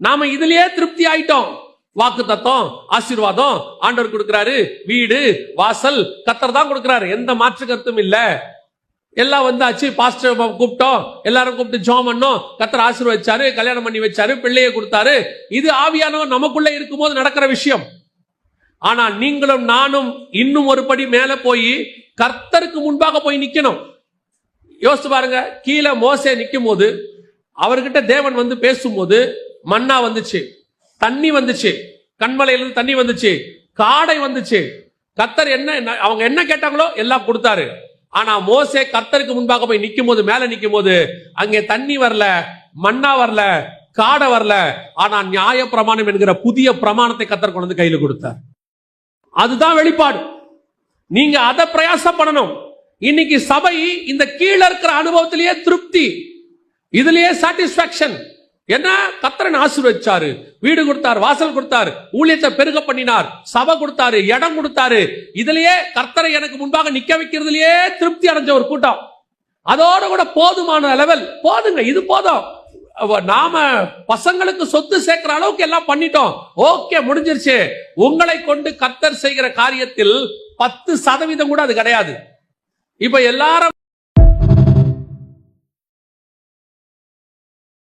நாம இதுலயே திருப்தி ஆயிட்டோம். வாக்கு தத்தம், ஆசீர்வாதம் ஆண்டவர் கொடுக்கிறாரு, வீடு வாசல் கர்த்தர் தான் கொடுக்கிறாரு, எந்த மாற்று கருத்தும் இல்ல. எல்லாம் வந்தாச்சு, பாஸ்டர் கூப்பிட்டோம், எல்லாரும் கூப்பிட்டு ஜெபம் பண்ணோம், கர்த்தர் ஆசீர்வதிச்சாரு, கல்யாணம் பண்ணி வச்சாரு, பிள்ளையை கொடுத்தாரு. இது ஆவியானவர் நமக்குள்ள இருக்கும்போது நடக்கிற விஷயம். ஆனா நீங்களும் நானும் இன்னும் ஒரு படி மேல போய் கர்த்தருக்கு முன்பாக போய் நிக்கணும். யோசிச்சு பாருங்க, கீழே மோசே நிக்கும் போது அவர்கிட்ட தேவன் வந்து பேசும்போது மன்னா வந்துச்சு, தண்ணி வந்துச்சு, கண்மலையிலிருந்து தண்ணி வந்துச்சு, காடை வந்துச்சு. கர்த்தர் என்ன அவங்க என்ன கேட்டாங்களோ எல்லாம் கொடுத்தாரு. ஆனா மோசே கர்த்தருக்கு முன்பாக போய் நிக்கும் போது, மேல நிக்கும் போது அங்கே தண்ணி வரல, மன்னா வரல, காடை வரல. ஆனா நியாய பிரமாணம் என்கிற புதிய பிரமாணத்தை கர்த்தர் கொண்டு வந்து கையில கொடுத்தார். அதுதான் வெளிப்பாடு. நீங்க அதை பிரயாசப்படணும். இன்னைக்கு சபை இந்த கீழே இருக்கிற அனுபவத்திலேயே திருப்தி, இதுலயே சாட்டிஸ்பாக்சன். என்ன, கர்த்தர் ஆசீர்வதிச்சாரு, வீடு கொடுத்தார், வாசல் கொடுத்தார், ஊழியத்தை பெருக பண்ணினார், சபை கொடுத்தாரு, இடம் கொடுத்தாரு. இதுலயே கர்த்தரை எனக்கு முன்பாக நிக்க வைக்கிறதுலயே திருப்தி அடைஞ்ச ஒரு கூட்டம். அதோட கூட போதுமான லெவல், போதுங்க, இது போதும். நாம பசங்களுக்கு சொத்து சேர்க்கிற அளவுக்கு எல்லாம் பண்ணிட்டோம், ஓகே, முடிஞ்சிருச்சு. உங்களை கொண்டு கர்த்தர் செய்கிற காரியத்தில் 10% கூட அது கிடையாது. இப்ப எல்லாரும்